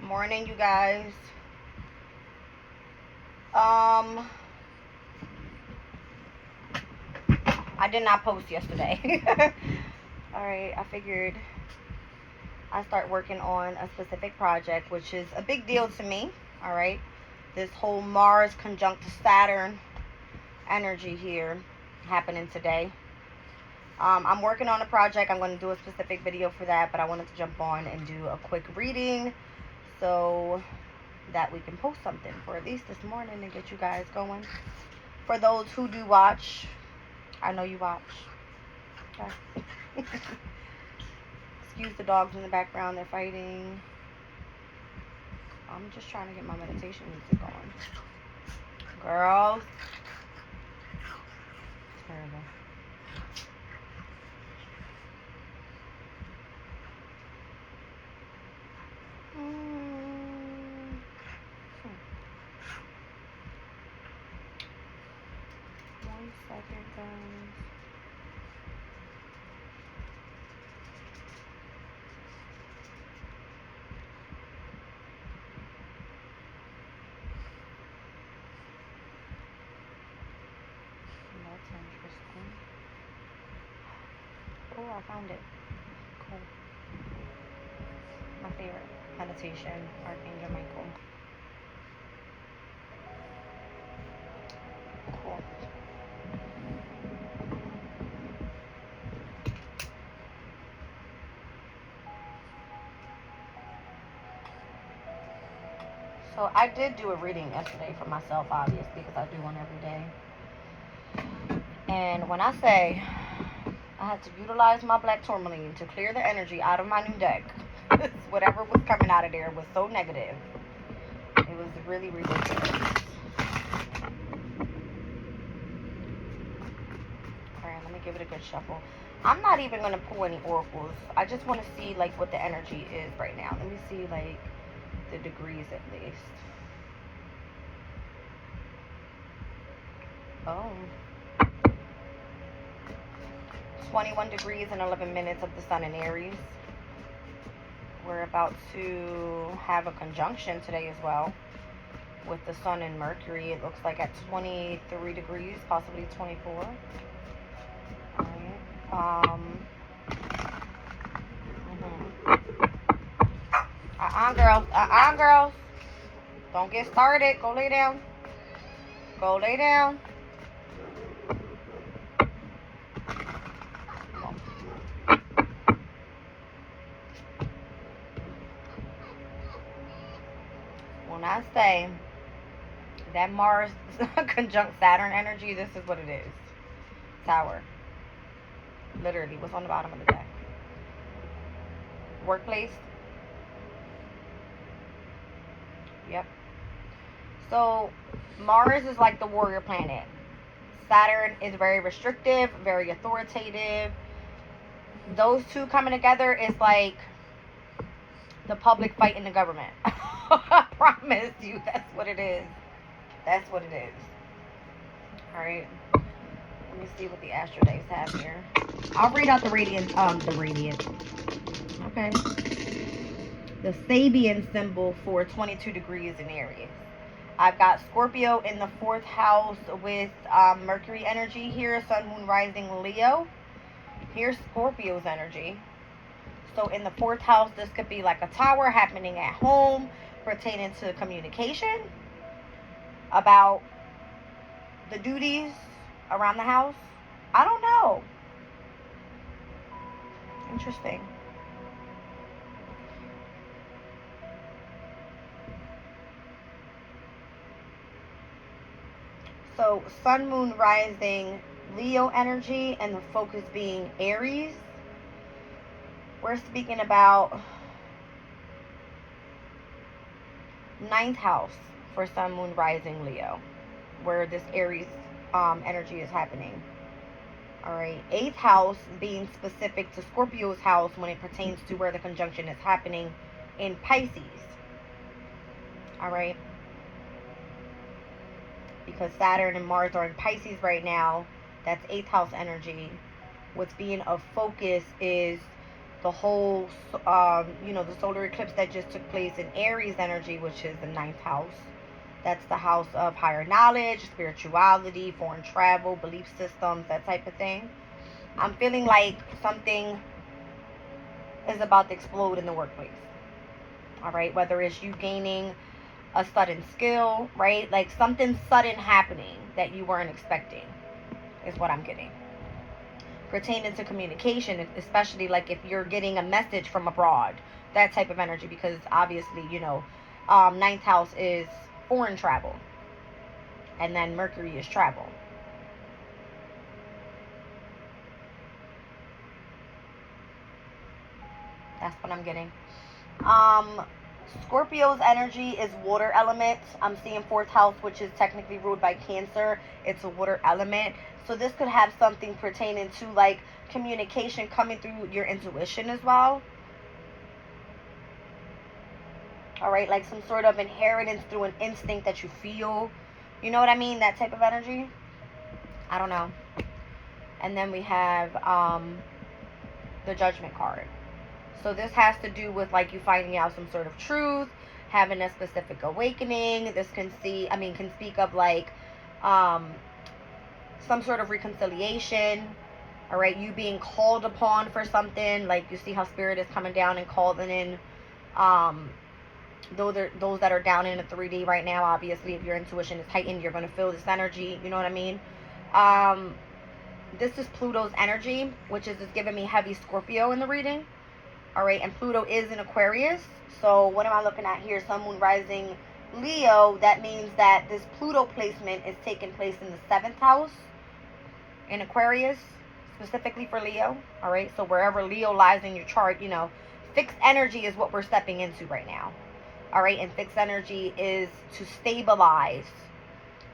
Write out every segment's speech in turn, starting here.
Morning, you guys. I did not post yesterday. Alright, I figured I start working on a specific project, which is a big deal to me. Alright, this whole Mars conjunct Saturn energy here happening today. I'm working on a project. I'm going to do a specific video for that, but I wanted to jump on and do a quick reading so that we can post something for at least this morning and get you guys going. For those who do watch, I know you watch. Okay. Excuse the dogs in the background, they're fighting. I'm just trying to get my meditation music going. Girls. Terrible. One second, guys. That's interesting. Oh, I found it. Cool. My favorite meditation, Archangel Michael. Cool. So I did do a reading yesterday for myself, obviously, because I do one every day. And when I say I had to utilize my black tourmaline to clear the energy out of my new deck, whatever was coming out of there was so negative. It was really ridiculous. Alright, let me give it a good shuffle. I'm not even going to pull any oracles. I just want to see like what the energy is right now. Let me see like the degrees at least. Oh. 21 degrees and 11 minutes of the sun in Aries. We're about to have a conjunction today as well with the sun and Mercury. It looks like at 23 degrees, possibly 24. Alright. Girls. Girls. Don't get started. Go lay down. Go lay down. When I say that Mars conjunct Saturn energy, this is what it is. Tower. Literally, what's on the bottom of the deck? Workplace. Yep. So Mars is like the warrior planet. Saturn is very restrictive, very authoritative. Those two coming together is like the public fighting the government. I promise you, that's what it is. That's what it is. Alright. Let me see what the astro days have here. I'll read out the radiant. Okay. The Sabian symbol for 22 degrees in Aries. I've got Scorpio in the 4th house with Mercury energy here. Sun, Moon, Rising, Leo. Here's Scorpio's energy. So in the 4th house, this could be like a tower happening at home, pertaining to communication, about the duties around the house. I don't know. Interesting. So Sun, Moon, Rising, Leo energy, and the focus being Aries. We're speaking about 9th house for Sun, Moon, Rising, Leo, where this Aries energy is happening. Alright, 8th house being specific to Scorpio's house when it pertains to where the conjunction is happening in Pisces. Alright. Because Saturn and Mars are in Pisces right now. That's 8th house energy. What's being of focus is the whole, you know, the solar eclipse that just took place in Aries energy, which is the 9th house. That's the house of higher knowledge, spirituality, foreign travel, belief systems, that type of thing. I'm feeling like something is about to explode in the workplace. All right, whether it's you gaining a sudden skill, right? Like something sudden happening that you weren't expecting is what I'm getting. Pertaining to communication, especially like if you're getting a message from abroad, that type of energy, because obviously, you know, 9th house is foreign travel, and then Mercury is travel. That's what I'm getting. Scorpio's energy is water element. I'm seeing 4th house, which is technically ruled by Cancer. It's a water element. So this could have something pertaining to like communication coming through your intuition as well. All right, like some sort of inheritance through an instinct that you feel. You know what I mean? That type of energy. I don't know. And then we have the Judgment card. So this has to do with like you finding out some sort of truth, having a specific awakening. This can speak of like some sort of reconciliation. All right, you being called upon for something. Like you see how Spirit is coming down and calling in those that are down in the 3D right now. Obviously, if your intuition is heightened, you're going to feel this energy. You know what I mean? This is Pluto's energy, which is giving me heavy Scorpio in the reading. All right, and Pluto is in Aquarius. So what am I looking at here? Sun, Moon, Rising, Leo. That means that this Pluto placement is taking place in the 7th house in Aquarius, specifically for Leo. All right, so wherever Leo lies in your chart, you know, fixed energy is what we're stepping into right now. All right, and fixed energy is to stabilize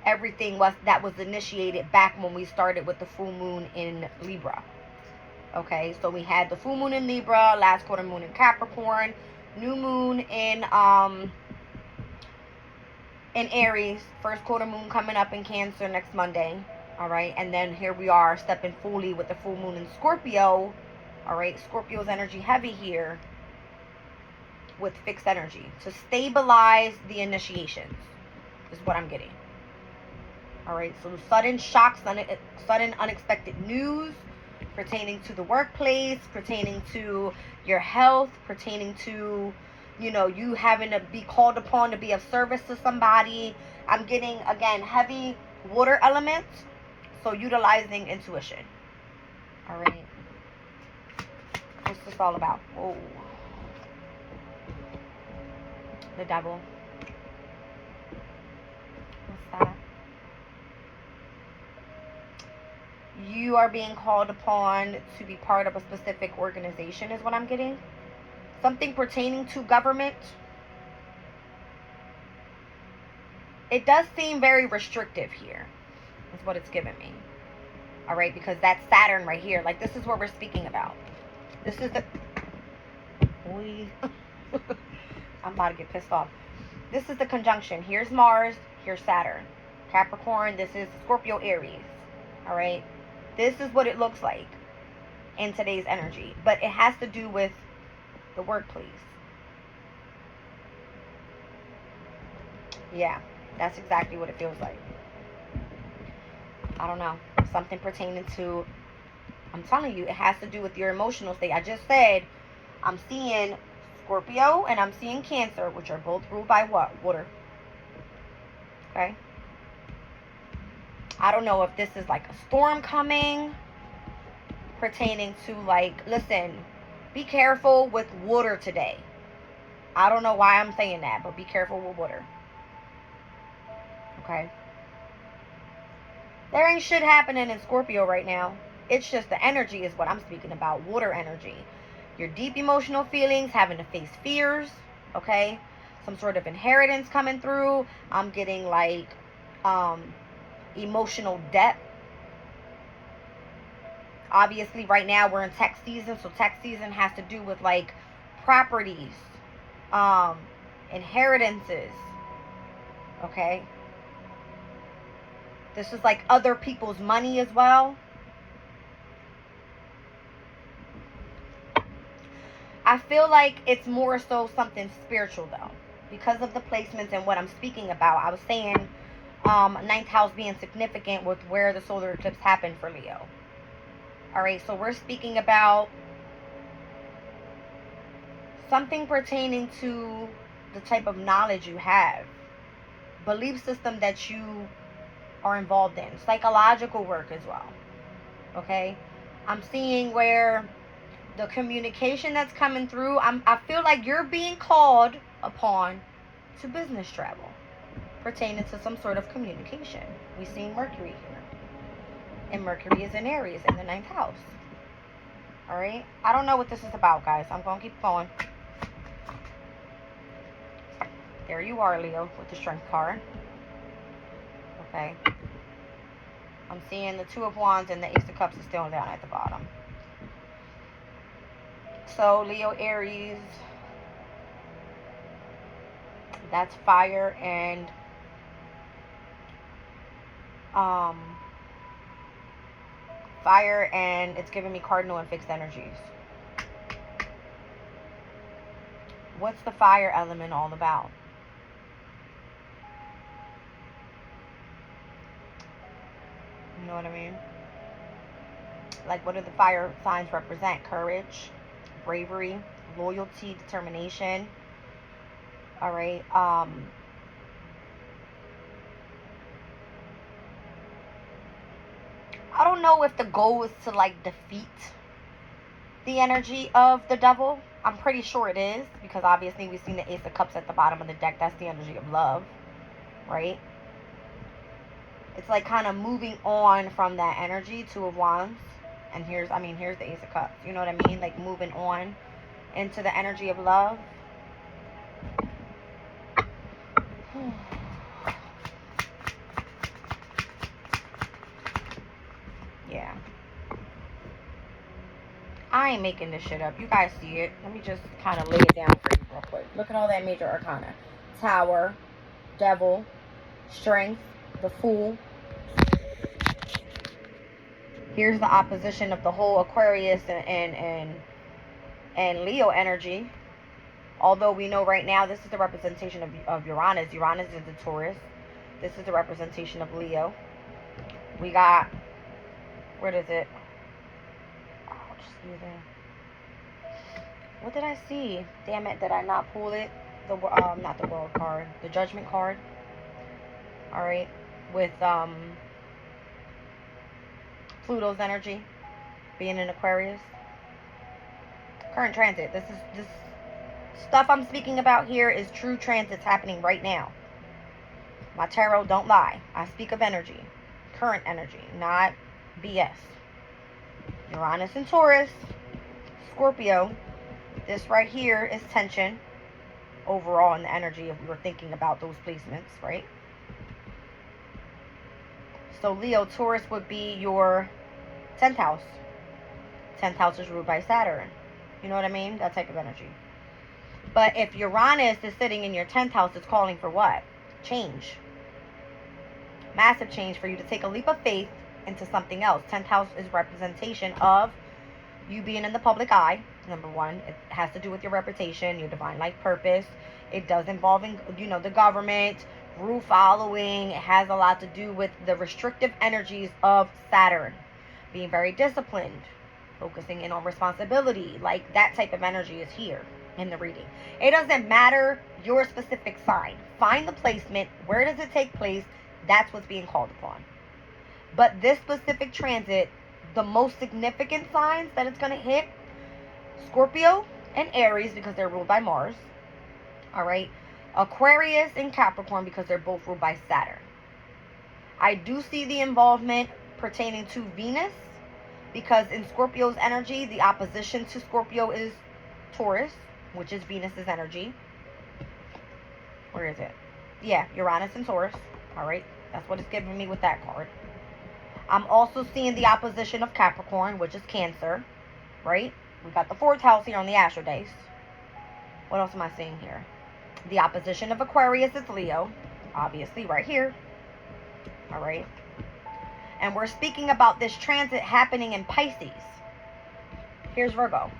everything that was initiated back when we started with the full moon in Libra. Okay, so we had the full moon in Libra, last quarter moon in Capricorn, new moon in Aries, first quarter moon coming up in Cancer next Monday. All right, and then here we are stepping fully with the full moon in Scorpio. All right, Scorpio's energy heavy here with fixed energy to stabilize the initiations is what I'm getting. All right, so sudden shocks, sudden unexpected news pertaining to the workplace, pertaining to your health, pertaining to, you know, you having to be called upon to be of service to somebody. I'm getting, again, heavy water elements, so utilizing intuition. All right. What's this all about? Whoa. The devil. What's that? You are being called upon to be part of a specific organization is what I'm getting. Something pertaining to government. It does seem very restrictive here. That's what it's giving me. All right, because that's Saturn right here. Like, this is what we're speaking about. This is the... I'm about to get pissed off. This is the conjunction. Here's Mars. Here's Saturn. Capricorn. This is Scorpio, Aries. All right. This is what it looks like in today's energy. But it has to do with the workplace. Yeah, that's exactly what it feels like. I don't know. Something pertaining to, I'm telling you, it has to do with your emotional state. I just said I'm seeing Scorpio and I'm seeing Cancer, which are both ruled by what? Water. Okay? I don't know if this is like a storm coming pertaining to, like, listen, be careful with water today. I don't know why I'm saying that, but be careful with water. Okay? There ain't shit happening in Scorpio right now. It's just the energy is what I'm speaking about. Water energy. Your deep emotional feelings, having to face fears. Okay? Some sort of inheritance coming through. I'm getting like emotional debt. Obviously right now we're in tax season, so tax season has to do with like properties, inheritances. Okay? This is like other people's money as well. I feel like it's more so something spiritual though, because of the placements and what I'm speaking about. I was saying ninth house being significant with where the solar eclipse happened for Leo. All right, so we're speaking about something pertaining to the type of knowledge you have, belief system that you are involved in, psychological work as well. Okay, I'm seeing where the communication that's coming through, I feel like you're being called upon to business travel pertaining to some sort of communication. We see Mercury here, and Mercury is in Aries in the ninth house. All right, I don't know what this is about, guys. I'm gonna keep going. There you are, Leo, with the Strength card. Okay, I'm seeing the Two of Wands and the Ace of Cups is still down at the bottom. So Leo, Aries, that's fire and it's giving me cardinal and fixed energies. What's the fire element all about? You know what I mean? Like, what do the fire signs represent? Courage, bravery, loyalty, determination. All right. I don't know if the goal is to like defeat the energy of the devil. I'm pretty sure it is, because obviously we've seen the Ace of Cups at the bottom of the deck. That's the energy of love, right? It's like kind of moving on from that energy. Two of Wands. And here's the Ace of Cups. You know what I mean? Like moving on into the energy of love. Yeah. I ain't making this shit up. You guys see it. Let me just kind of lay it down for you real quick. Look at all that major arcana. Tower, Devil, Strength, the Fool. Here's the opposition of the whole Aquarius and Leo energy. Although we know right now this is the representation of Uranus. Uranus is the Taurus. This is the representation of Leo. We got, what is it? Oh, what did I see? Damn it, did I not pull it? Not the World card, the Judgment card. All right, with Pluto's energy being in Aquarius. Current transit. This stuff I'm speaking about here is true transits happening right now. My tarot don't lie. I speak of energy. Current energy, not BS. Uranus and Taurus. Scorpio. This right here is tension overall in the energy if we were thinking about those placements, right? So Leo, Taurus would be your 10th house. 10th house is ruled by Saturn. You know what I mean? That type of energy. But if Uranus is sitting in your 10th house, it's calling for what? Change. Massive change for you to take a leap of faith into something else. 10th house is representation of you being in the public eye. Number one, it has to do with your reputation, your divine life purpose. It does involve, the government, rule following. It has a lot to do with the restrictive energies of Saturn. Being very disciplined, focusing in on responsibility. Like that type of energy is here in the reading. It doesn't matter your specific sign. Find the placement. Where does it take place? That's what's being called upon. But this specific transit, the most significant signs that it's going to hit, Scorpio and Aries, because they're ruled by Mars. All right. Aquarius and Capricorn, because they're both ruled by Saturn. I do see the involvement pertaining to Venus, because in Scorpio's energy, the opposition to Scorpio is Taurus, which is Venus's energy. Where is it? Yeah, Uranus and Taurus. All right. That's what it's giving me with that card. I'm also seeing the opposition of Capricorn, which is Cancer, right? We got the 4th house here on the astral days. What else am I seeing here? The opposition of Aquarius is Leo, obviously right here. All right. And we're speaking about this transit happening in Pisces. Here's Virgo.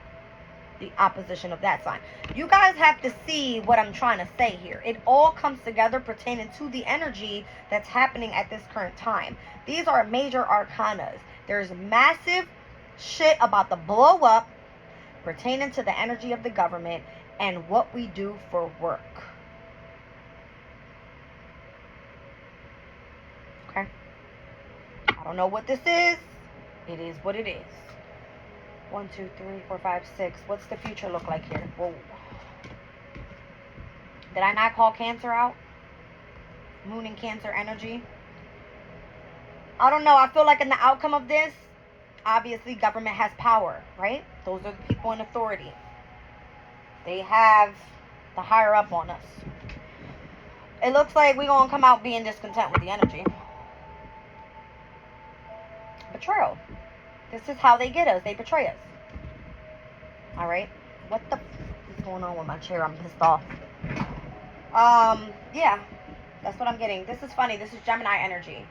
the opposition of that sign. You guys have to see what I'm trying to say here. It all comes together pertaining to the energy that's happening at this current time. These are major arcanas. There's massive shit about to blow up pertaining to the energy of the government and what we do for work. Okay? I don't know what this is. It is what it is. 1, 2, 3, 4, 5, 6. What's the future look like here? Whoa. Did I not call Cancer out? Moon and Cancer energy. I don't know. I feel like in the outcome of this, obviously government has power, right? Those are the people in authority. They have the higher up on us. It looks like we're going to come out being discontent with the energy. Betrayal. This is how they get us. They betray us. Alright? What the is going on with my chair? I'm pissed off. Yeah. That's what I'm getting. This is funny. This is Gemini energy.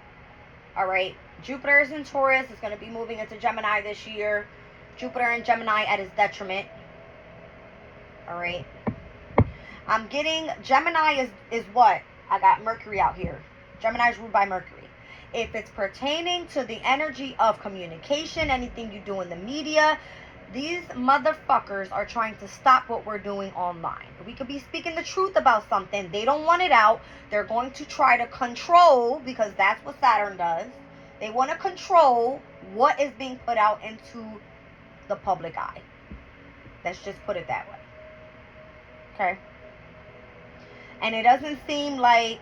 Alright? Jupiter is in Taurus. It's going to be moving into Gemini this year. Jupiter in Gemini at its detriment. Alright? I'm getting Gemini is what? I got Mercury out here. Gemini is ruled by Mercury. If it's pertaining to the energy of communication, anything you do in the media, these motherfuckers are trying to stop what we're doing online. We could be speaking the truth about something. They don't want it out. They're going to try to control, because that's what Saturn does. They want to control what is being put out into the public eye. Let's just put it that way. Okay? And it doesn't seem like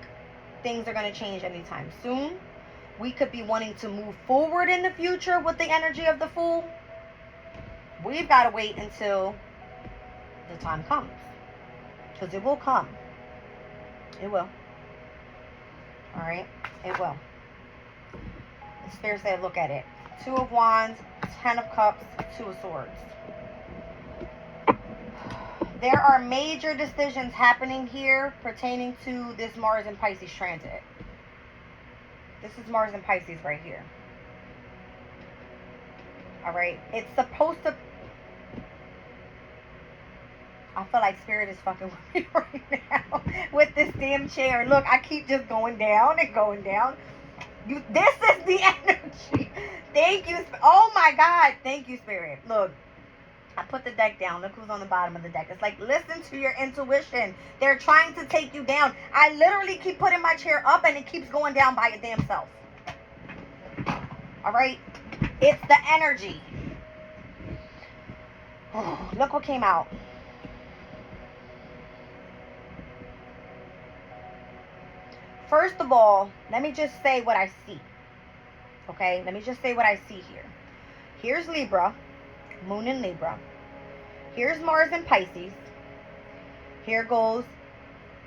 things are going to change anytime soon. We could be wanting to move forward in the future with the energy of the Fool. We've got to wait until the time comes. Because it will come. It will. Alright? It will. The Spirit said, look at it. 2 of Wands, 10 of Cups, 2 of Swords. There are major decisions happening here pertaining to this Mars and Pisces transit. This is Mars and Pisces right here. Alright? It's supposed to... I feel like Spirit is fucking with me right now. With this damn chair. Look, I keep just going down and going down. This is the energy. Thank you. Oh my God. Thank you, Spirit. Look. I put the deck down. Look who's on the bottom of the deck. It's like, listen to your intuition. They're trying to take you down. I literally keep putting my chair up and it keeps going down by its damn self. Alright? It's the energy. Oh, look what came out. First of all, let me just say what I see. Okay? Let me just say what I see here. Here's Libra. Moon in Libra. Here's Mars in Pisces. Here goes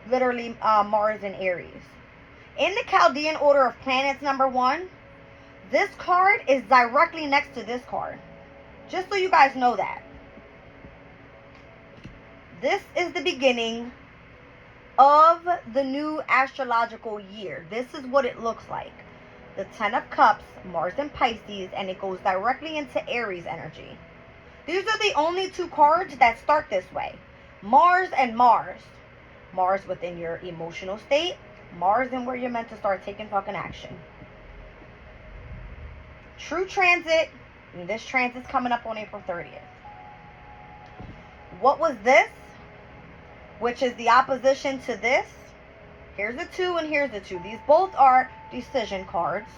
literally Mars in Aries. In the Chaldean order of planets, number 1, this card is directly next to this card. Just so you guys know that. This is the beginning of the new astrological year. This is what it looks like. The 10 of Cups, Mars in Pisces, and it goes directly into Aries energy. These are the only 2 cards that start this way. Mars and Mars. Mars within your emotional state. Mars in where you're meant to start taking fucking action. True transit. And this transit's coming up on April 30th. What was this? Which is the opposition to this. Here's a 2 and here's a 2. These both are decision cards.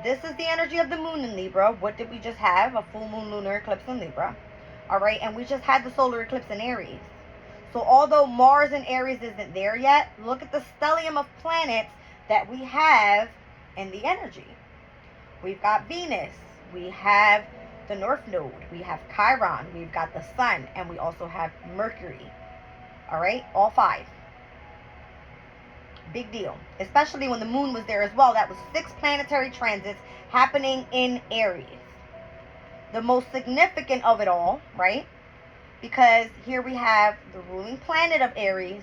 This is the energy of the moon in Libra. What did we just have? A full moon lunar eclipse in Libra. Alright, and we just had the solar eclipse in Aries. So although Mars in Aries isn't there yet, look at the stellium of planets that we have in the energy. We've got Venus. We have the North Node. We have Chiron. We've got the Sun. And we also have Mercury. Alright, all 5. Big deal. Especially when the moon was there as well. That was 6 planetary transits happening in Aries. The most significant of it all, right? Because here we have the ruling planet of Aries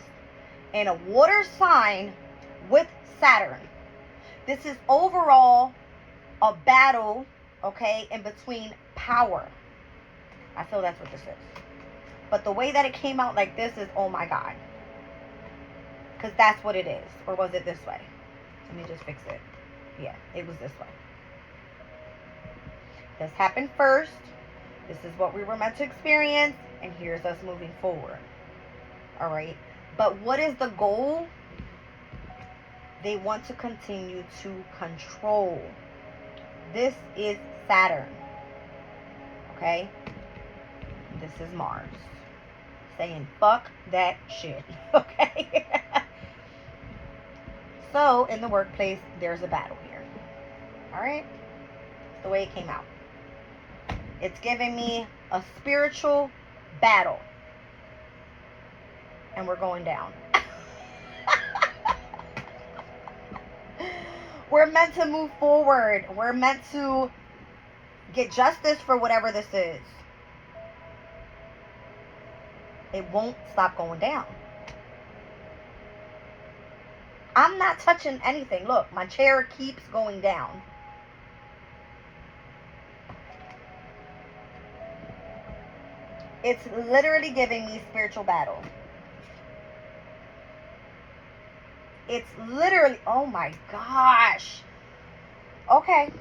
in a water sign with Saturn. This is overall a battle, okay, in between power. I feel that's what this is. But the way that it came out like this is, oh my God. Because that's what it is. Or was it this way? Let me just fix it. Yeah, it was this way. This happened first. This is what we were meant to experience. And here's us moving forward. Alright? But what is the goal? They want to continue to control. This is Saturn. Okay? This is Mars. Saying fuck that shit. Okay? So, in the workplace, there's a battle here. Alright? That's the way it came out. It's giving me a spiritual battle. And we're going down. We're meant to move forward. We're meant to get justice for whatever this is. It won't stop going down. I'm not touching anything. Look, my chair keeps going down. It's literally giving me spiritual battle. It's literally, oh my gosh. Okay.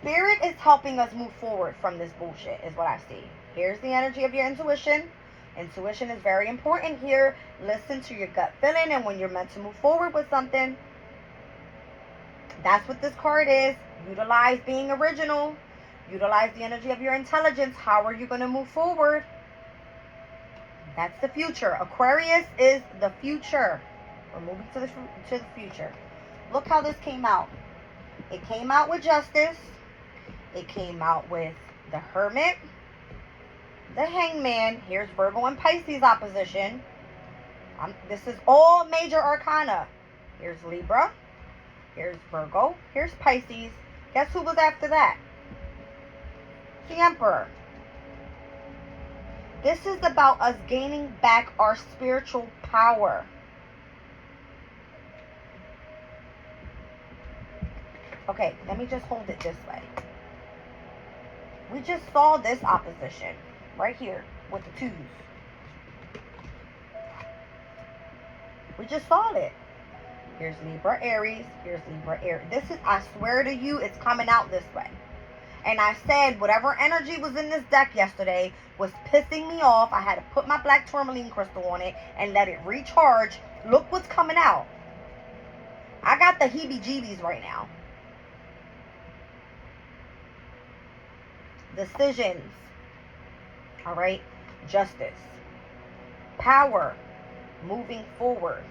Spirit is helping us move forward from this bullshit, is what I see. Here's the energy of your intuition. Intuition is very important here. Listen to your gut feeling, and when you're meant to move forward with something, that's what this card is. Utilize being original. Utilize the energy of your intelligence. How are you going to move forward? That's the future. Aquarius is the future. We're moving to the future. Look how this came out. It came out with justice. It came out with the Hermit, the Hangman. Here's Virgo and Pisces opposition. This is all major arcana. Here's Libra. Here's Virgo. Here's Pisces. Guess who was after that? The Emperor. This is about us gaining back our spiritual power. Okay, let me just hold it this way. We just saw this opposition right here with the twos. We just saw it. Here's Libra, Aries. Here's Libra, Aries. This is, I swear to you, it's coming out this way. And I said whatever energy was in this deck yesterday was pissing me off. I had to put my black tourmaline crystal on it and let it recharge. Look what's coming out. I got the heebie-jeebies right now. Decisions. Alright? Justice. Power. Moving forward.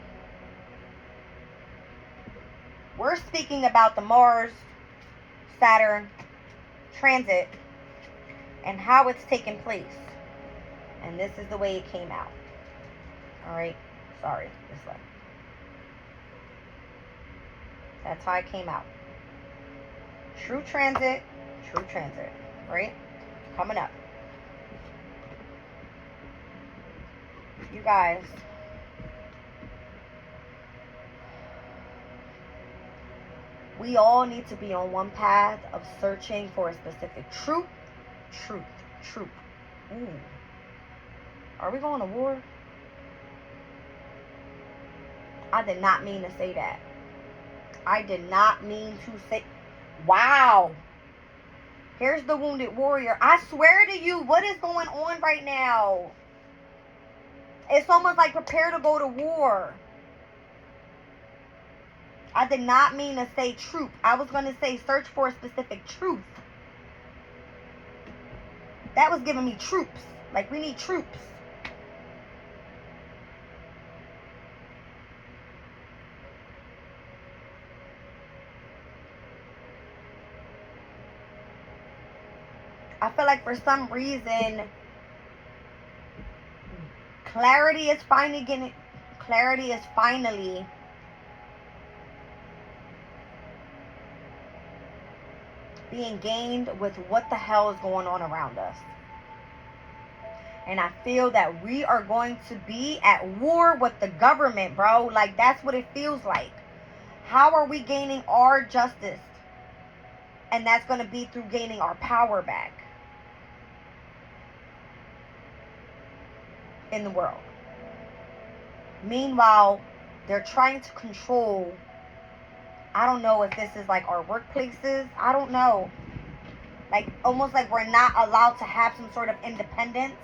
We're speaking about the Mars, Saturn transit and how it's taking place. And this is the way it came out. Alright? Sorry. This way. That's how it came out. True transit. True transit. Right? Coming up. You guys. We all need to be on one path of searching for a specific truth. Truth. Ooh. Are we going to war? I did not mean to say that. I did not mean to say... Wow. Here's the wounded warrior. I swear to you, what is going on right now? It's almost like prepare to go to war. I did not mean to say truth. I was going to say search for a specific truth. That was giving me troops. Like, we need troops. I feel like for some reason, clarity is finally being gained with what the hell is going on around us. And I feel that we are going to be at war with the government, bro. Like, that's what it feels like. How are we gaining our justice? And that's going to be through gaining our power back. in the world. Meanwhile, they're trying to control, I don't know if this is like our workplaces, I don't know. Like, almost like we're not allowed to have some sort of independence.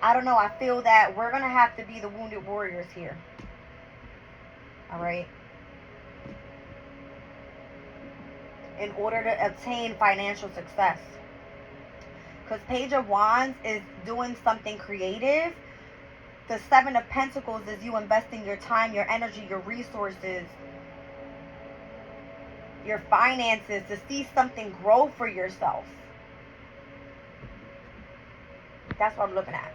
I don't know. I feel that we're going to have to be the wounded warriors here. All right. In order to obtain financial success. Because Page of Wands is doing something creative. The Seven of Pentacles is you investing your time, your energy, your resources, your finances to see something grow for yourself. That's what I'm looking at.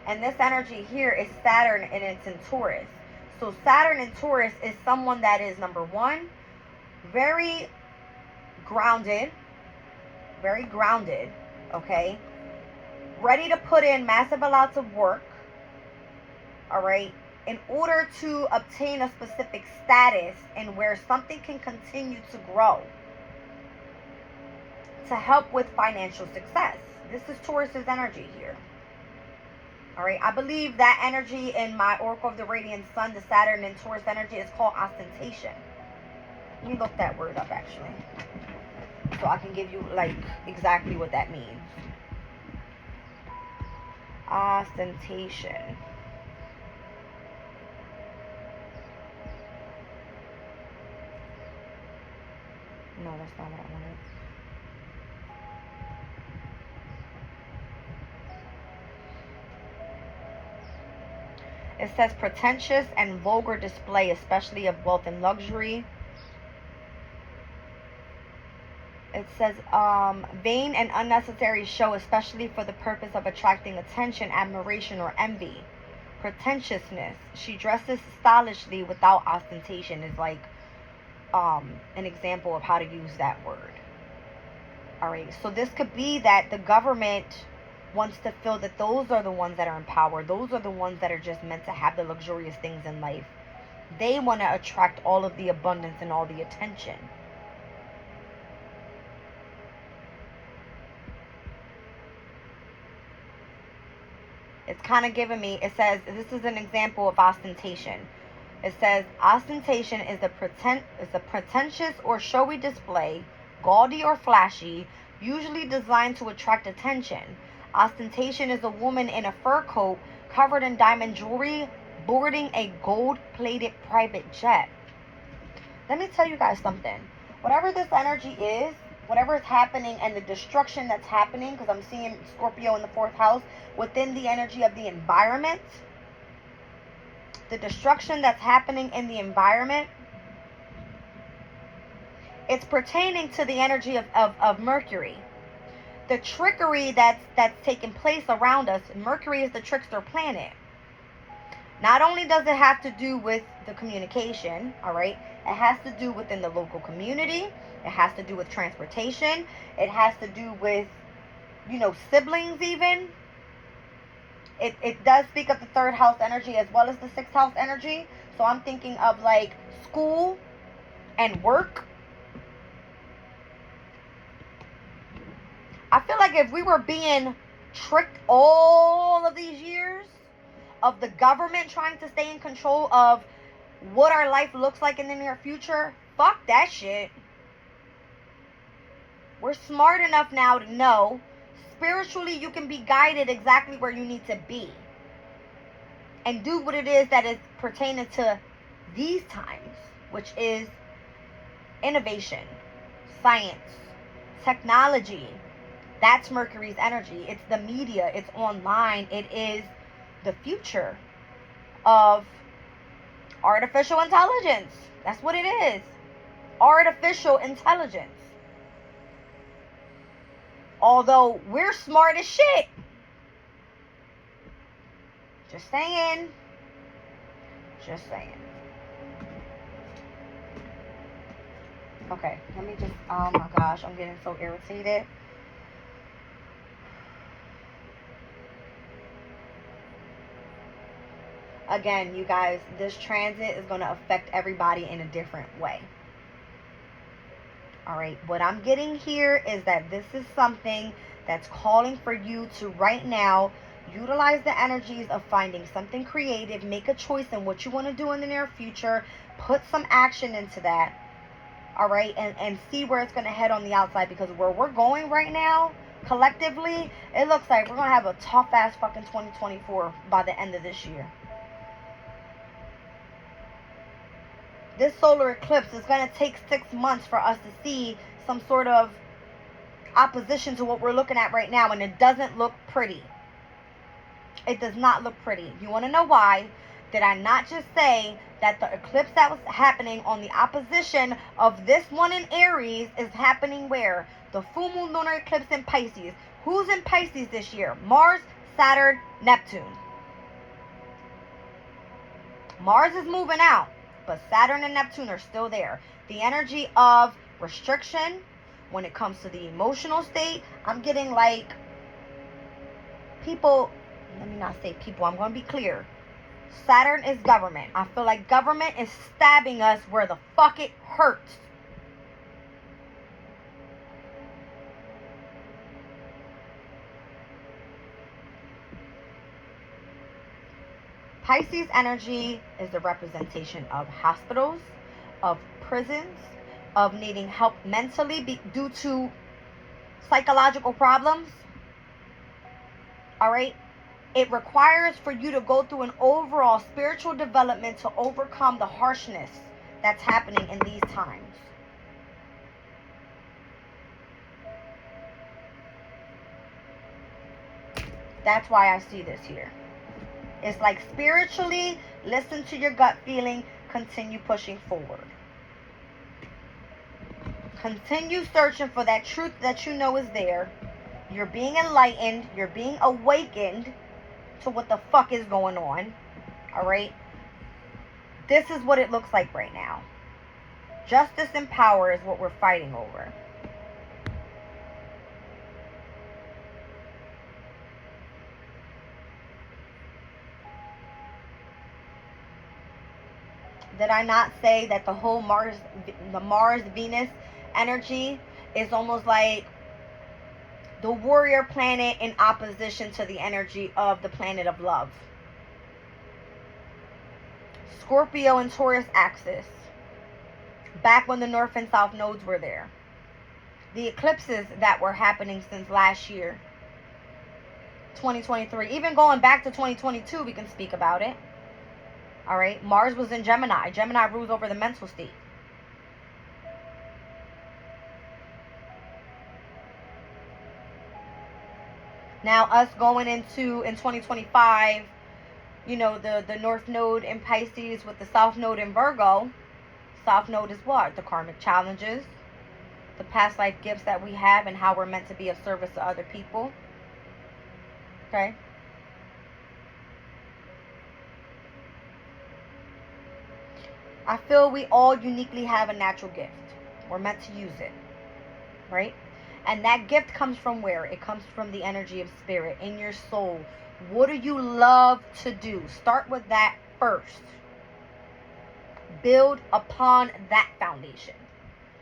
And this energy here is Saturn, and it's in Taurus. So Saturn in Taurus is someone that is, number one, very grounded, okay? Ready to put in massive amounts of work, all right, in order to obtain a specific status and where something can continue to grow to help with financial success. This is Taurus's energy here. All right, I believe that energy in my Oracle of the Radiant Sun, the Saturn and Taurus energy, is called ostentation. Let me look that word up, actually, so I can give you, like, exactly what that means. Ostentation. No, that's not what I wanted. It says pretentious and vulgar display, especially of wealth and luxury. It says vain and unnecessary show, especially for the purpose of attracting attention, admiration, or envy. Pretentiousness. She dresses stylishly without ostentation is like an example of how to use that word. Alright, so this could be that the government wants to feel that those are the ones that are in power. Those are the ones that are just meant to have the luxurious things in life. They want to attract all of the abundance and all the attention. It's kind of giving me, it says, this is an example of ostentation. It says, ostentation is a pretentious or showy display, gaudy or flashy, usually designed to attract attention. Ostentation is a woman in a fur coat covered in diamond jewelry boarding a gold-plated private jet. Let me tell you guys something. Whatever this energy is, whatever is happening and the destruction that's happening, because I'm seeing Scorpio in the 4th house, within the energy of the environment, the destruction that's happening in the environment, it's pertaining to the energy of Mercury. The trickery that's taking place around us. Mercury is the trickster planet. Not only does it have to do with the communication, all right, it has to do within the local community. It has to do with transportation. It has to do with, you know, siblings even. It does speak of the 3rd house energy as well as the 6th house energy. So I'm thinking of like school and work. I feel like if we were being tricked all of these years of the government trying to stay in control of what our life looks like in the near future, fuck that shit. We're smart enough now to know spiritually you can be guided exactly where you need to be and do what it is that is pertaining to these times, which is innovation, science, technology. That's Mercury's energy. It's the media. It's online. It is the future of artificial intelligence. That's what it is. Artificial intelligence. Although we're smart as shit. Just saying. Just saying. Okay, let me just, oh my gosh, I'm getting so irritated. Again, you guys, this transit is going to affect everybody in a different way. All right, what I'm getting here is that this is something that's calling for you to right now utilize the energies of finding something creative, make a choice in what you want to do in the near future, put some action into that, all right, and see where it's going to head on the outside, because where we're going right now, collectively, it looks like we're going to have a tough-ass fucking 2024 by the end of this year. This solar eclipse is going to take 6 months for us to see some sort of opposition to what we're looking at right now, and it doesn't look pretty. It does not look pretty. You want to know why? Did I not just say that the eclipse that was happening on the opposition of this one in Aries is happening where? The full moon lunar eclipse in Pisces. Who's in Pisces this year? Mars, Saturn, Neptune. Mars is moving out, but Saturn and Neptune are still there. The energy of restriction when it comes to the emotional state. I'm getting like people, let me not say people, I'm going to be clear. Saturn is government. I feel like government is stabbing us where the fuck it hurts. Pisces energy is the representation of hospitals, of prisons, of needing help mentally due to psychological problems. All right? It requires for you to go through an overall spiritual development to overcome the harshness that's happening in these times. That's why I see this here. It's like spiritually, listen to your gut feeling, continue pushing forward. Continue searching for that truth that you know is there. You're being enlightened. You're being awakened to what the fuck is going on. Alright? This is what it looks like right now. Justice and power is what we're fighting over. Did I not say that the whole Mars-Venus energy is almost like the warrior planet in opposition to the energy of the planet of love? Scorpio and Taurus axis. Back when the North and South nodes were there. The eclipses that were happening since last year. 2023. Even going back to 2022, we can speak about it. Alright, Mars was in Gemini. Gemini rules over the mental state. Now, us going into, in 2025, you know, the North Node in Pisces with the South Node in Virgo. South Node is what? The karmic challenges. The past life gifts that we have and how we're meant to be of service to other people. Okay? I feel we all uniquely have a natural gift. We're meant to use it. Right? And that gift comes from where? It comes from the energy of spirit, in your soul. What do you love to do? Start with that first. Build upon that foundation.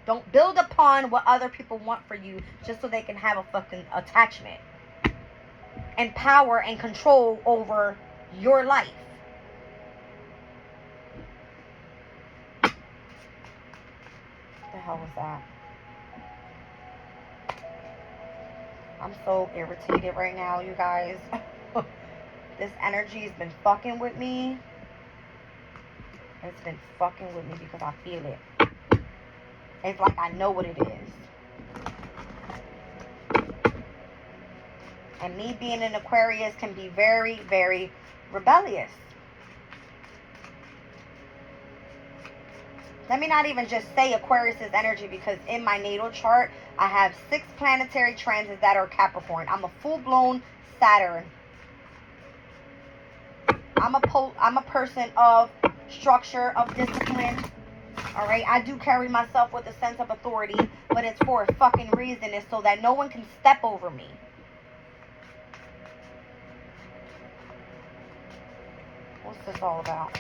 Don't build upon what other people want for you just so they can have a fucking attachment and power and control over your life. What the hell was that? I'm so irritated right now, you guys. This energy's been fucking with me. It's been fucking with me because I feel it. It's like I know what it is. And me being an Aquarius can be very, very rebellious. Let me not even just say Aquarius's energy, because in my natal chart, I have 6 planetary transits that are Capricorn. I'm a full-blown Saturn. I'm a person of structure, of discipline. Alright, I do carry myself with a sense of authority, but it's for a fucking reason. It's so that no one can step over me. What's this all about?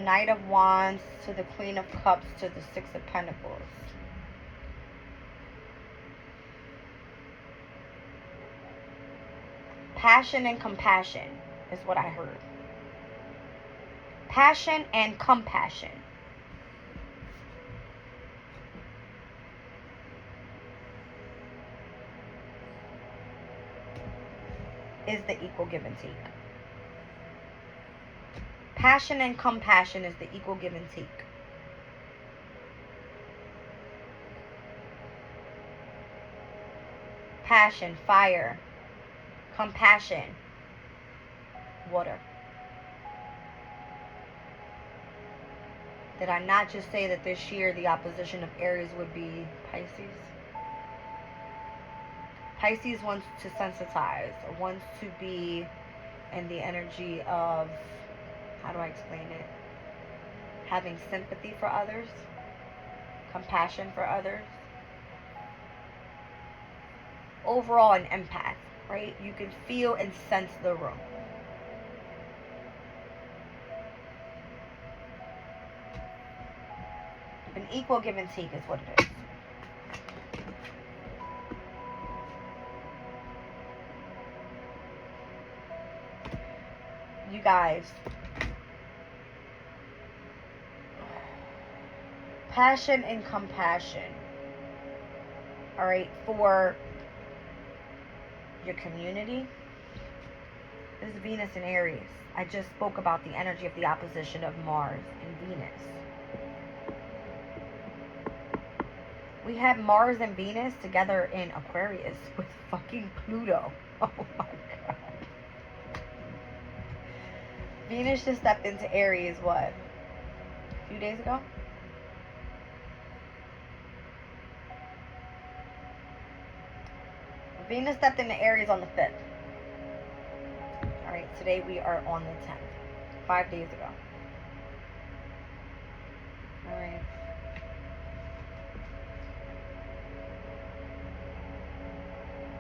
Knight of Wands to the Queen of Cups to the Six of Pentacles. Passion and compassion is what I heard. Passion and compassion. Is the equal give and take. Passion and compassion is the equal give and take. Passion, fire. Compassion, water. Did I not just say that this year the opposition of Aries would be Pisces? Pisces wants to sensitize, or wants to be in the energy of, how do I explain it? Having sympathy for others, compassion for others. Overall, an empath, right? You can feel and sense the room. An equal give and take is what it is. You guys, passion and compassion, all right, for your community. This is Venus and Aries. I just spoke about the energy of the opposition of Mars and Venus. We have Mars and Venus together in Aquarius with fucking Pluto. Oh my god. Venus just stepped into Aries, what? A few days ago? Venus stepped into Aries on the 5th. Alright, today we are on the 10th. 5 days ago. Alright.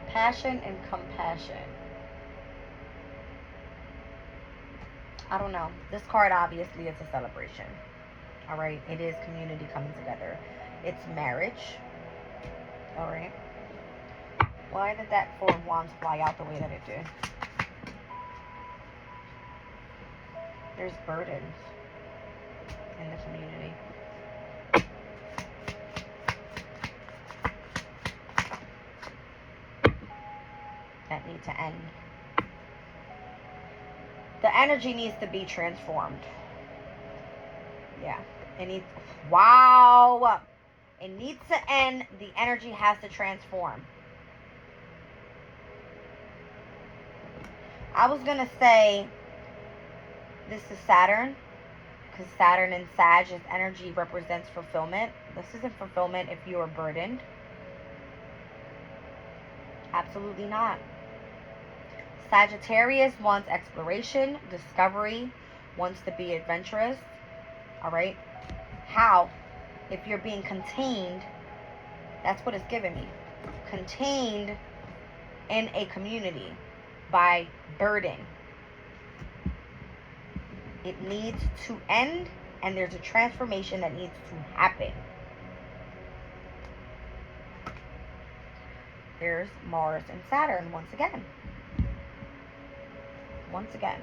Passion and compassion. I don't know. This card obviously is a celebration. Alright, it is community coming together. It's marriage. Alright. Why did that Four of Wands fly out the way that it did? There's burdens in the community. That need to end. The energy needs to be transformed. Yeah. It needs... Wow! It needs to end. The energy has to transform. I was going to say this is Saturn, because Saturn and Sag's energy represents fulfillment. This isn't fulfillment if you are burdened. Absolutely not. Sagittarius wants exploration, discovery, wants to be adventurous. Alright? How? If you're being contained, that's what it's giving me. Contained in a community by burden. It needs to end, and there's a transformation that needs to happen. There's Mars and Saturn once again. Once again.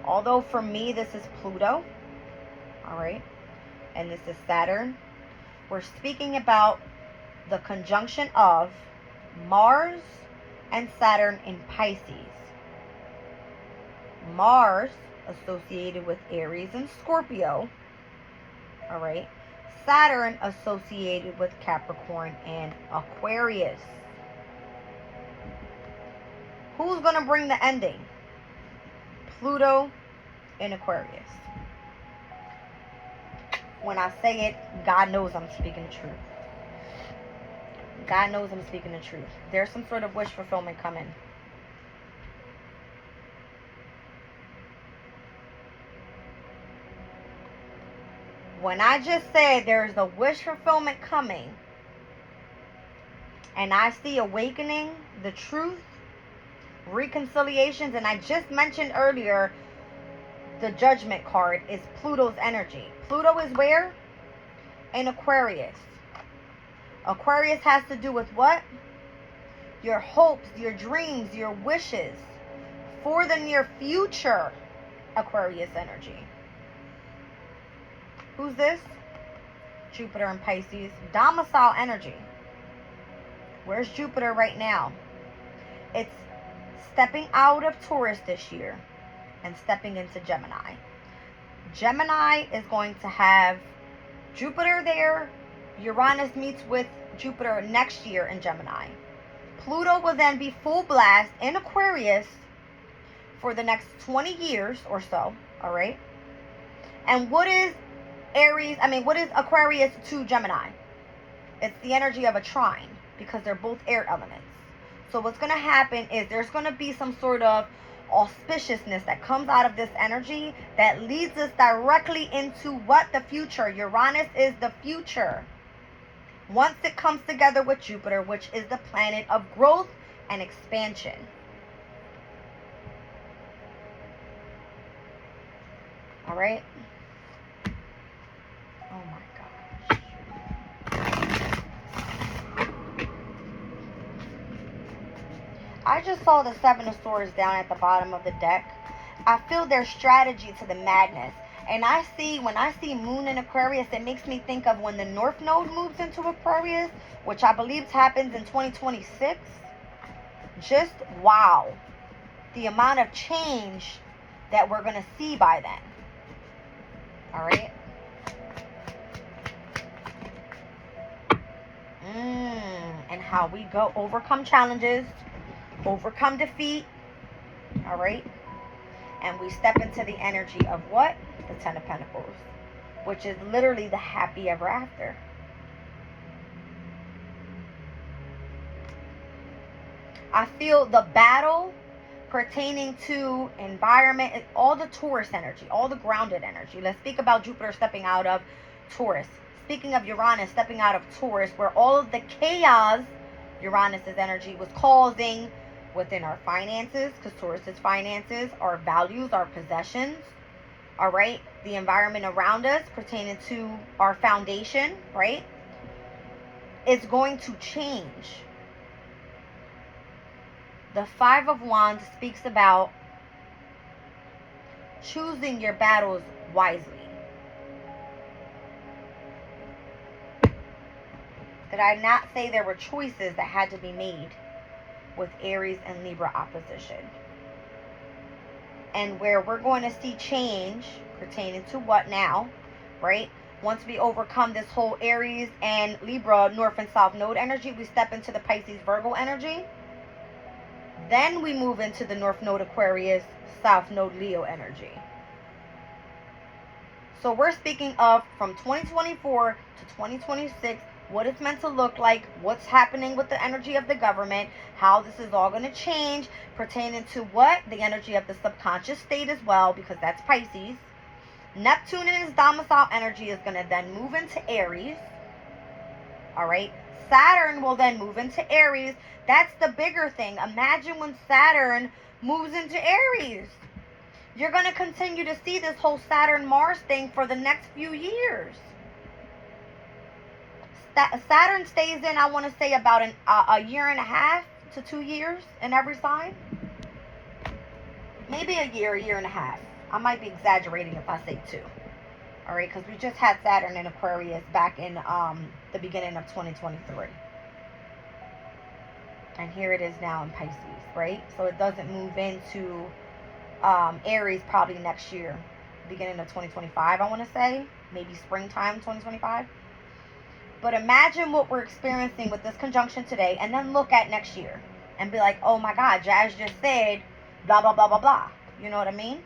Although for me this is Pluto, alright, and this is Saturn, we're speaking about the conjunction of Mars and Saturn in Pisces. Mars associated with Aries and Scorpio. Alright. Saturn associated with Capricorn and Aquarius. Who's going to bring the ending? Pluto and Aquarius. When I say it, God knows I'm speaking the truth. God knows I'm speaking the truth. There's some sort of wish fulfillment coming. When I just said there's a wish fulfillment coming, and I see awakening, the truth, reconciliations, and I just mentioned earlier the Judgment card is Pluto's energy. Pluto is where? In Aquarius. Aquarius has to do with what? Your hopes, your dreams, your wishes for the near future. Aquarius energy. Who's this? Jupiter in Pisces. Domicile energy. Where's Jupiter right now? It's stepping out of Taurus this year and stepping into Gemini. Gemini is going to have Jupiter there. Uranus meets with Jupiter next year in Gemini. Pluto will then be full blast in Aquarius for the next 20 years or so. All right. And what is what is Aquarius to Gemini? It's the energy of a trine because they're both air elements. So what's going to happen is there's going to be some sort of auspiciousness that comes out of this energy that leads us directly into what? The future. Uranus is the future. Once it comes together with Jupiter, which is the planet of growth and expansion. All right. Oh my gosh. I just saw the Seven of Swords down at the bottom of the deck. I feel their strategy to the madness. And when I see Moon in Aquarius, it makes me think of when the North Node moves into Aquarius, which I believe happens in 2026. Just wow. The amount of change that we're going to see by then. All right. And how we go overcome challenges, overcome defeat. All right. And we step into the energy of what? The Ten of Pentacles, which is literally the happy ever after. I feel the battle pertaining to environment, all the Taurus energy, all the grounded energy. Let's speak about Jupiter stepping out of Taurus. Speaking of Uranus stepping out of Taurus, where all of the chaos Uranus's energy was causing within our finances, because Taurus is finances, our values, our possessions, all right, the environment around us pertaining to our foundation, right, it's going to change. The Five of Wands speaks about choosing your battles wisely. Did I not say there were choices that had to be made with Aries and Libra opposition? And where we're going to see change pertaining to what now, right? Once we overcome this whole Aries and Libra North and South Node energy, we step into the Pisces Virgo energy. Then we move into the North Node Aquarius, South Node Leo energy. So we're speaking of from 2024 to 2026, what it's meant to look like, what's happening with the energy of the government, how this is all going to change pertaining to what? The energy of the subconscious state as well, because that's Pisces. Neptune in his domicile energy is going to then move into Aries. All right. Saturn will then move into Aries. That's the bigger thing. Imagine when Saturn moves into Aries. You're going to continue to see this whole Saturn-Mars thing for the next few years. Saturn stays in, I want to say, about a year and a half to 2 years in every sign. Maybe a year and a half. I might be exaggerating if I say 2. All right, because we just had Saturn in Aquarius back in the beginning of 2023. And here it is now in Pisces, right? So it doesn't move into Aries probably next year, beginning of 2025, I want to say. Maybe springtime 2025. But imagine what we're experiencing with this conjunction today, and then look at next year and be like, oh my God, Jazz just said blah, blah, blah, blah, blah. You know what I mean?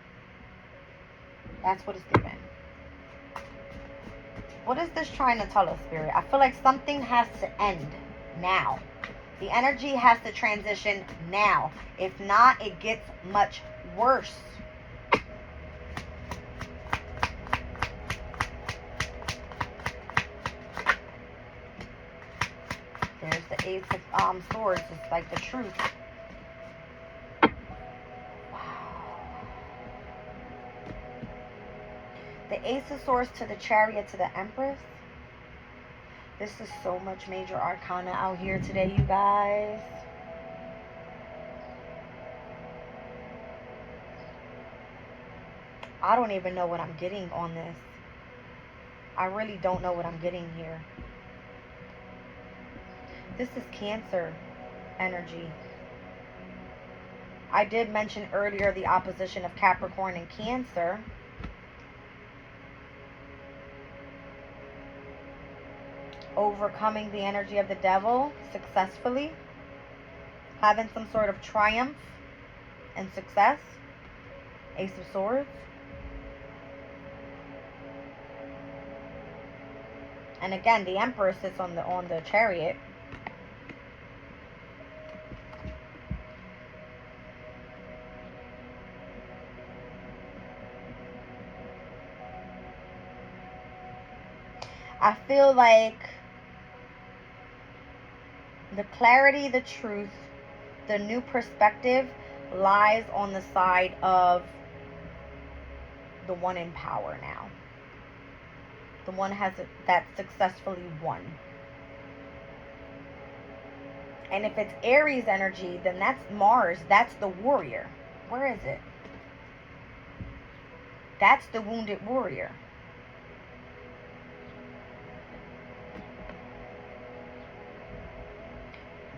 That's what it's given. What is this trying to tell us, Spirit? I feel like something has to end now. The energy has to transition now. If not, it gets much worse. There's the Ace of Swords. It's like the truth. Wow. Ace of Swords to the Chariot to the Empress. This is so much major arcana out here today, you guys. I don't even know what I'm getting on this. I really don't know what I'm getting here. This is Cancer energy. I did mention earlier the opposition of Capricorn and Cancer. Overcoming the energy of the devil successfully. Having some sort of triumph and success. Ace of Swords. And again, the Emperor sits on the Chariot. I feel like the clarity, the truth, the new perspective lies on the side of the one in power now. The one that successfully won. And if it's Aries energy, then that's Mars. That's the warrior. Where is it? That's the wounded warrior.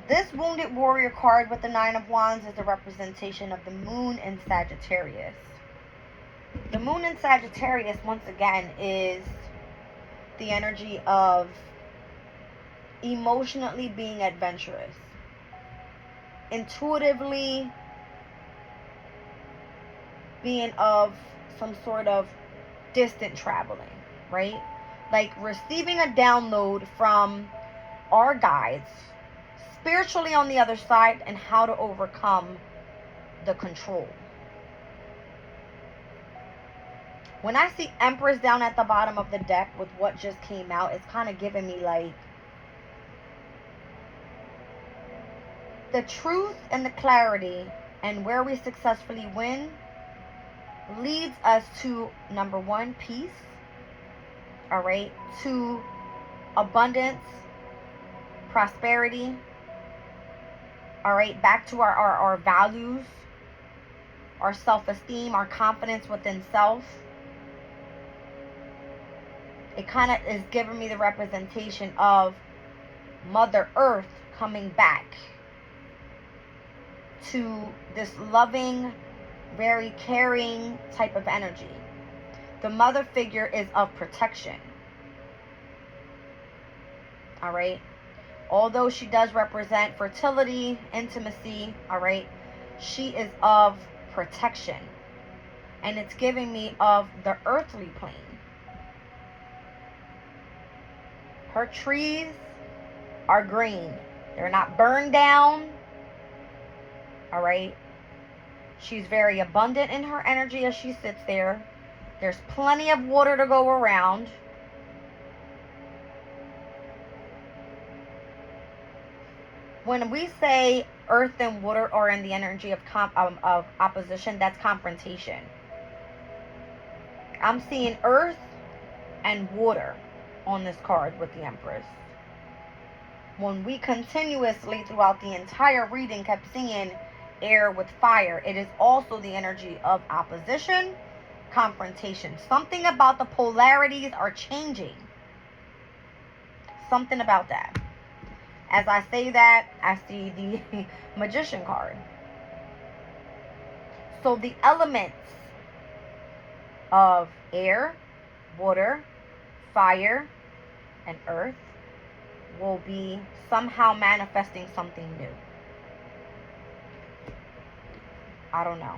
This Wounded Warrior card with the Nine of Wands is a representation of the moon in Sagittarius. The moon in Sagittarius, once again, is the energy of emotionally being adventurous. Intuitively being of some sort of distant traveling, right? Like receiving a download from our guides, spiritually on the other side, and how to overcome the control. When I see Empress down at the bottom of the deck with what just came out, it's kind of giving me like the truth and the clarity and where we successfully win leads us to, number one, peace. All right. 2, abundance, prosperity. All right, back to our values, our self-esteem, our confidence within self. It kind of is giving me the representation of Mother Earth coming back to this loving, very caring type of energy. The mother figure is of protection. All right. Although she does represent fertility, intimacy, all right, she is of protection. And it's giving me of the earthly plane. Her trees are green. They're not burned down. All right. She's very abundant in her energy as she sits there. There's plenty of water to go around. When we say earth and water are in the energy of opposition, that's confrontation. I'm seeing earth and water on this card with the Empress. When we continuously throughout the entire reading kept seeing air with fire, it is also the energy of opposition, confrontation. Something about the polarities are changing. Something about that. As I say that, I see the Magician card. So the elements of air, water, fire, and earth will be somehow manifesting something new. I don't know.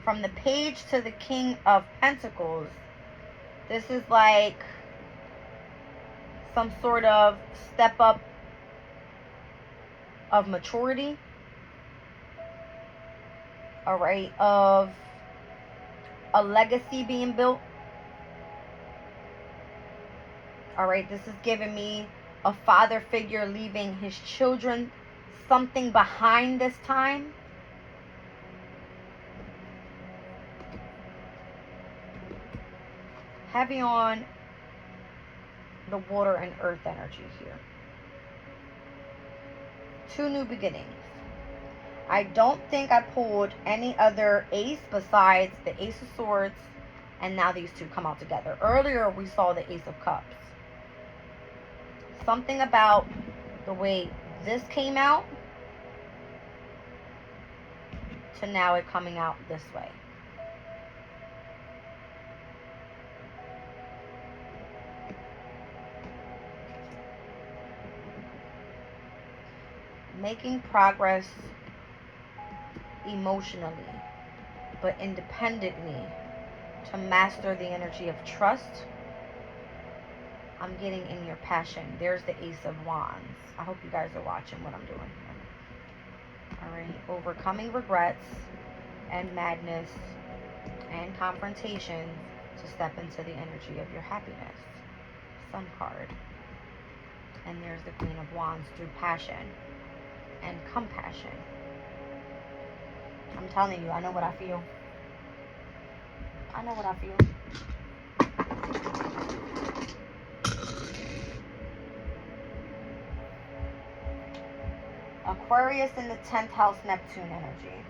From the Page to the King of Pentacles, this is like some sort of step up of maturity, all right, of a legacy being built. All right, this is giving me a father figure leaving his children something behind this time. Heavy on the water and earth energy here. 2 new beginnings. I don't think I pulled any other ace besides the Ace of Swords, and now these two come out together. Earlier we saw the Ace of Cups. Something about the way this came out to now it coming out this way. Making progress emotionally, but independently, to master the energy of trust. I'm getting in your passion. There's the Ace of Wands. I hope you guys are watching what I'm doing here. Alright, overcoming regrets and madness and confrontation to step into the energy of your happiness. Sun card. And there's the Queen of Wands through passion and compassion. I'm telling you, I know what I feel. I know what I feel. Aquarius in the 10th house, Neptune energy.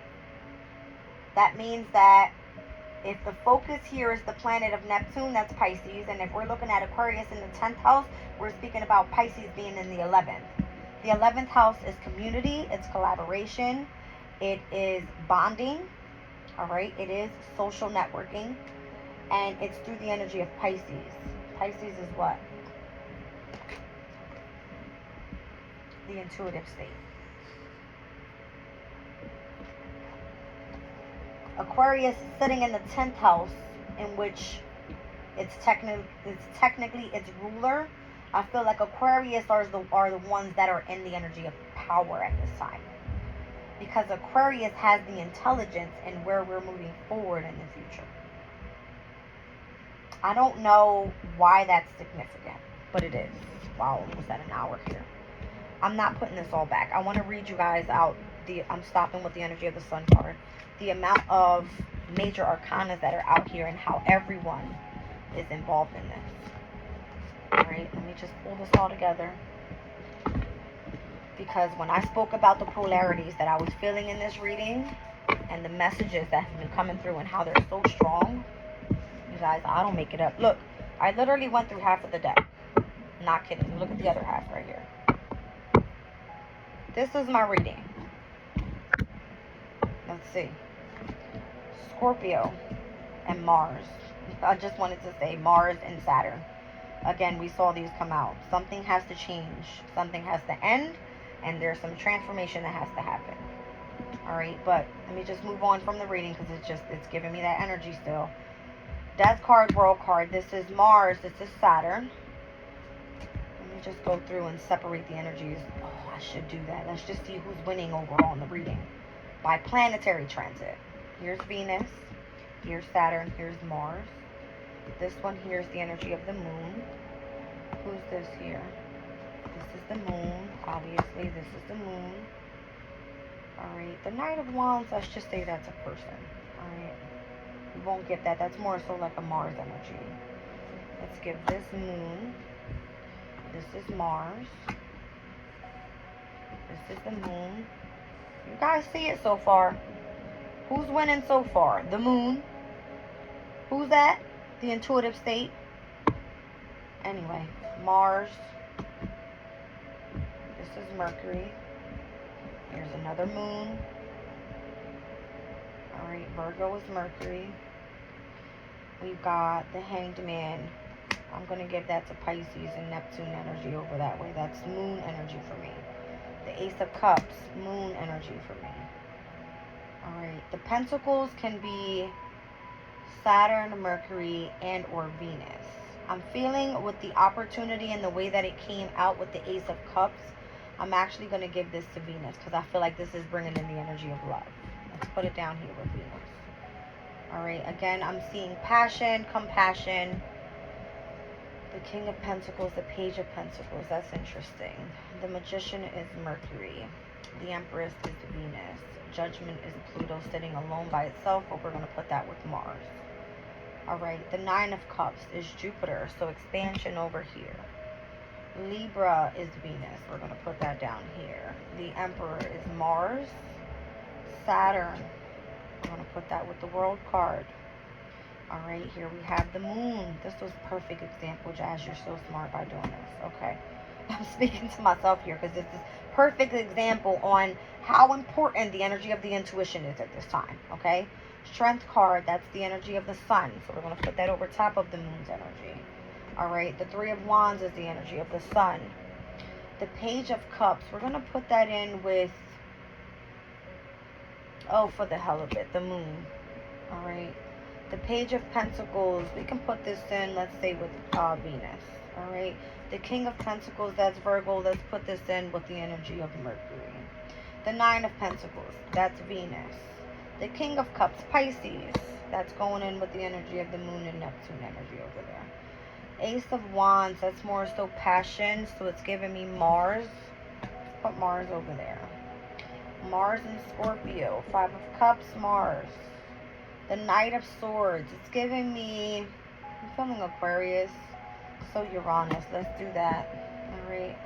That means that if the focus here is the planet of Neptune, that's Pisces. And if we're looking at Aquarius in the 10th house, we're speaking about Pisces being in the 11th. The 11th house is community, it's collaboration, it is bonding, all right? It is social networking, and it's through the energy of Pisces. Pisces is what? The intuitive state. Aquarius is sitting in the 10th house, in which it's technically its ruler. I feel like Aquarius are the ones that are in the energy of power at this time. Because Aquarius has the intelligence in where we're moving forward in the future. I don't know why that's significant, but it is. Wow, almost at an hour here. I'm not putting this all back. I want to read you guys out. I'm stopping with the energy of the Sun card. The amount of major arcanas that are out here and how everyone is involved in this. Alright, let me just pull this all together. Because when I spoke about the polarities that I was feeling in this reading and the messages that have been coming through and how they're so strong, you guys, I don't make it up. Look, I literally went through half of the deck. Not kidding. Look at the other half right here. This is my reading. Let's see. Scorpio and Mars. I just wanted to say Mars and Saturn. Again, we saw these come out. Something has to change. Something has to end. And there's some transformation that has to happen. Alright, but let me just move on from the reading because it's giving me that energy still. Death card, World card. This is Mars. This is Saturn. Let me just go through and separate the energies. Oh, I should do that. Let's just see who's winning overall in the reading. By planetary transit. Here's Venus. Here's Saturn. Here's Mars. This one here is the energy of the moon. Who's this here? This is the moon. Obviously, this is the moon. Alright, the Knight of Wands, let's just say that's a person. Alright, we won't get that. That's more so like a Mars energy. Let's give this moon. This is Mars. This is the moon. You guys see it so far. Who's winning so far? The moon. Who's that? The intuitive state. Anyway, Mars. This is Mercury. Here's another moon. Alright, Virgo is Mercury. We've got the Hanged Man. I'm going to give that to Pisces and Neptune energy over that way. That's moon energy for me. The Ace of Cups, moon energy for me. Alright, the Pentacles can be Saturn, Mercury, and or Venus. I'm feeling with the opportunity and the way that it came out with the Ace of Cups, I'm actually going to give this to Venus because I feel like this is bringing in the energy of love. Let's put it down here with Venus. Alright, again, I'm seeing passion, compassion. The King of Pentacles, the Page of Pentacles. That's interesting. The Magician is Mercury. The Empress is Venus. Judgment is Pluto sitting alone by itself, but we're going to put that with Mars. All right, the Nine of Cups is Jupiter, so expansion over here. Libra is Venus. We're going to put that down here. The Emperor is Mars. Saturn. I'm going to put that with the World card. All right, here we have the Moon. This was a perfect example, Jazz. You're so smart by doing this. Okay. I'm speaking to myself here because this is perfect example on how important the energy of the intuition is at this time. Okay. Strength card. That's the energy of the Sun. So we're going to put that over top of the Moon's energy. All right, the Three of Wands is the energy of the Sun. The Page of Cups, we're going to put that in with, oh, for the hell of it, the Moon. All right. The Page of Pentacles, we can put this in, let's say, with Venus. All right. The King of Pentacles, that's Virgo. Let's put this in with the energy of Mercury. The Nine of Pentacles, that's Venus. The King of Cups, Pisces, that's going in with the energy of the Moon and Neptune energy over there. Ace of Wands, that's more so passion, so it's giving me Mars. Let's put Mars over there. Mars and Scorpio. Five of Cups, Mars. The Knight of Swords, it's giving me, I'm feeling Aquarius, so Uranus. Let's do that. All right.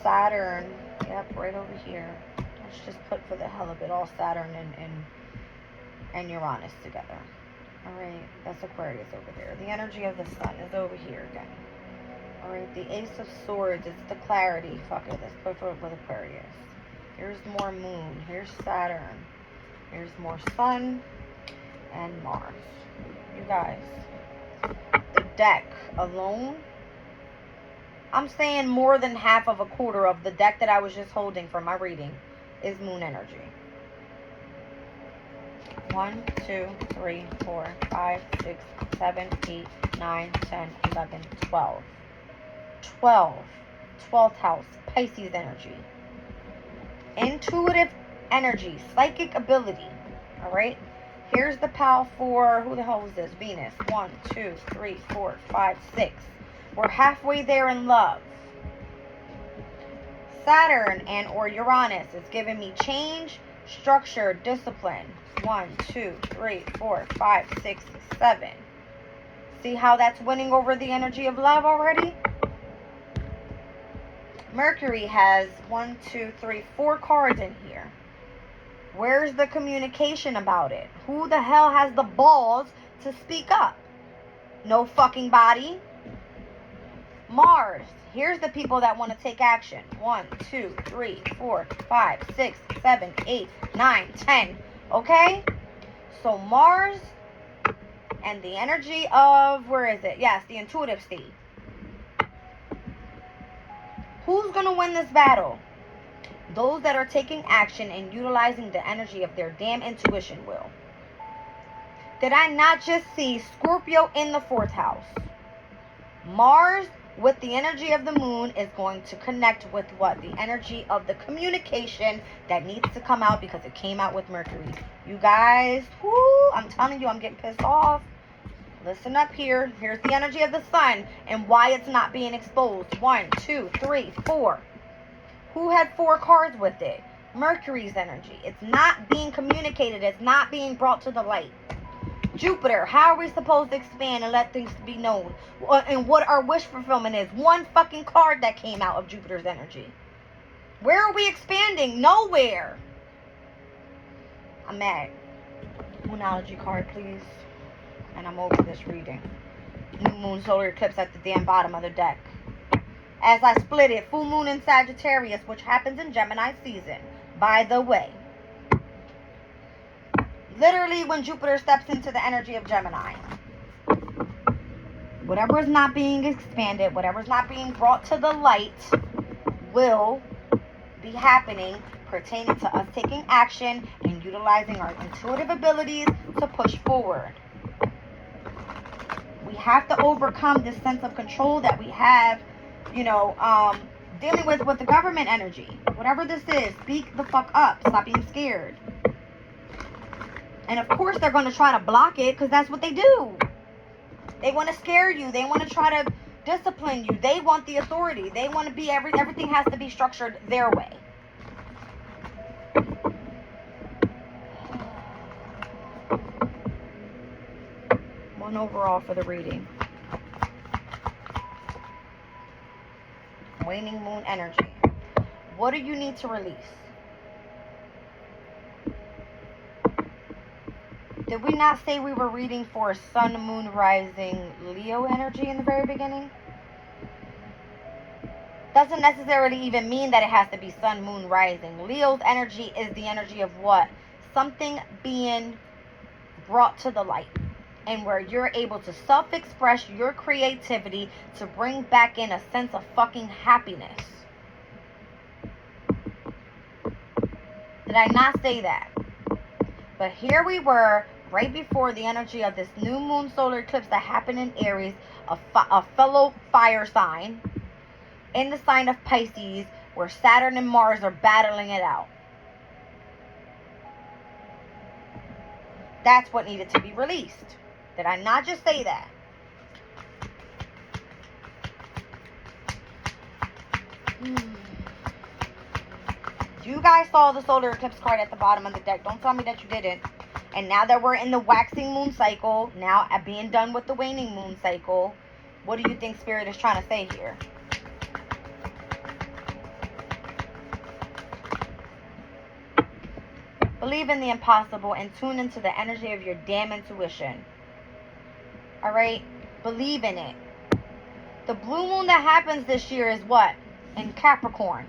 Saturn, yep, right over here. Let's just put, for the hell of it, all Saturn and Uranus together. Alright, that's Aquarius over there. The energy of the Sun is over here again. Alright, the Ace of Swords, it's the clarity. Fuck it, let's put it with Aquarius. Here's more Moon. Here's Saturn. Here's more Sun and Mars. You guys, the deck alone, I'm saying more than half of a quarter of the deck that I was just holding for my reading is Moon energy. 1, 2, 3, 4, 5, 6, 7, 8, 9, 10, 11, 12. 12th house, Pisces energy. Intuitive energy, psychic ability. All right. Here's the pal for, who the hell is this? Venus. 1, 2, 3, 4, 5, 6. We're halfway there in love. Saturn and or Uranus is giving me change, structure, discipline. 1, 2, 3, 4, 5, 6, 7. See how that's winning over the energy of love already? Mercury has 1, 2, 3, 4 cards in here. Where's the communication about it? Who the hell has the balls to speak up? No fucking body. Mars. Here's the people that want to take action. 1, 2, 3, 4, 5, 6, 7, 8, 9, 10. Okay? So Mars and the energy of, where is it? Yes, the intuitive state. Who's going to win this battle? Those that are taking action and utilizing the energy of their damn intuition will. Did I not just see Scorpio in the 4th house? Mars with the energy of the Moon is going to connect with what? The energy of the communication that needs to come out because it came out with Mercury. You guys, whoo, I'm telling you, I'm getting pissed off. Listen up here. Here's the energy of the Sun and why it's not being exposed. 1, 2, 3, 4. Who had 4 cards with it? Mercury's energy. It's not being communicated. It's not being brought to the light. Jupiter, how are we supposed to expand and let things be known? And what our wish fulfillment is. 1 fucking card that came out of Jupiter's energy. Where are we expanding? Nowhere. I'm mad. Moonology card, please. And I'm over this reading. New moon solar eclipse at the damn bottom of the deck. As I split it, full moon in Sagittarius, which happens in Gemini season, by the way. Literally when Jupiter steps into the energy of Gemini. Whatever is not being expanded, whatever is not being brought to the light will be happening pertaining to us taking action and utilizing our intuitive abilities to push forward. We have to overcome this sense of control that we have, dealing with the government energy. Whatever this is, speak the fuck up. Stop being scared. And of course they're going to try to block it because that's what they do. They want to scare you. They want to try to discipline you. They want the authority. They want to be everything has to be structured their way. and overall for the reading. Waning moon energy. What do you need to release? Did we not say we were reading for sun, moon, rising, Leo energy in the very beginning? Doesn't necessarily even mean that it has to be sun, moon, rising. Leo's energy is the energy of what? Something being brought to the light. And where you're able to self-express your creativity to bring back in a sense of fucking happiness. Did I not say that? But here we were, right before the energy of this new moon solar eclipse that happened in Aries, a fellow fire sign, in the sign of Pisces, where Saturn and Mars are battling it out. That's what needed to be released. Did I not just say that? You guys saw the solar eclipse card at the bottom of the deck. Don't tell me that you didn't. And now that we're in the waxing moon cycle, now being done with the waning moon cycle, what do you think Spirit is trying to say here? Believe in the impossible and tune into the energy of your damn intuition. Alright? Believe in it. The blue moon that happens this year is what? In Capricorn.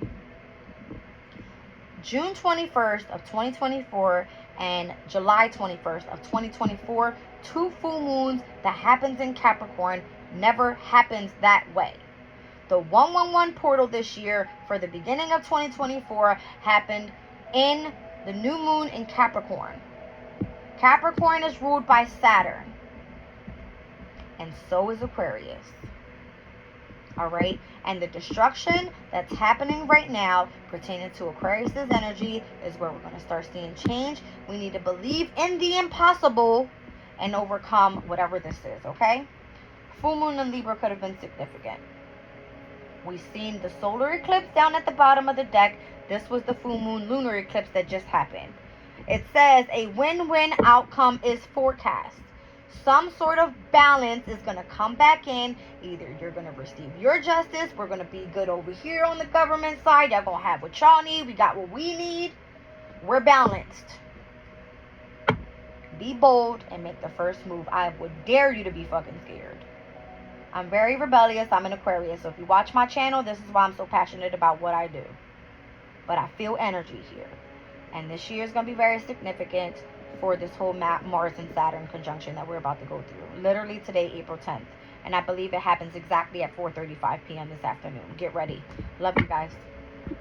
June 21st of 2024 and July 21st of 2024, 2 full moons that happens in Capricorn never happens that way. The 111 portal this year for the beginning of 2024 happened in the new moon in Capricorn. Capricorn is ruled by Saturn. And so is Aquarius. Alright? And the destruction that's happening right now pertaining to Aquarius' energy is where we're going to start seeing change. We need to believe in the impossible and overcome whatever this is, okay? Full moon in Libra could have been significant. We've seen the solar eclipse down at the bottom of the deck. This was the full moon lunar eclipse that just happened. It says a win-win outcome is forecast. Some sort of balance is going to come back in. Either you're going to receive your justice. We're going to be good over here on the government side. Y'all going to have what y'all need. We got what we need. We're balanced. Be bold and make the first move. I would dare you to be fucking scared. I'm very rebellious. I'm an Aquarius. So if you watch my channel, this is why I'm so passionate about what I do. But I feel energy here. And this year is going to be very significant for this whole Mars and Saturn conjunction that we're about to go through. Literally today, April 10th. And I believe it happens exactly at 4:35 p.m. this afternoon. Get ready. Love you guys.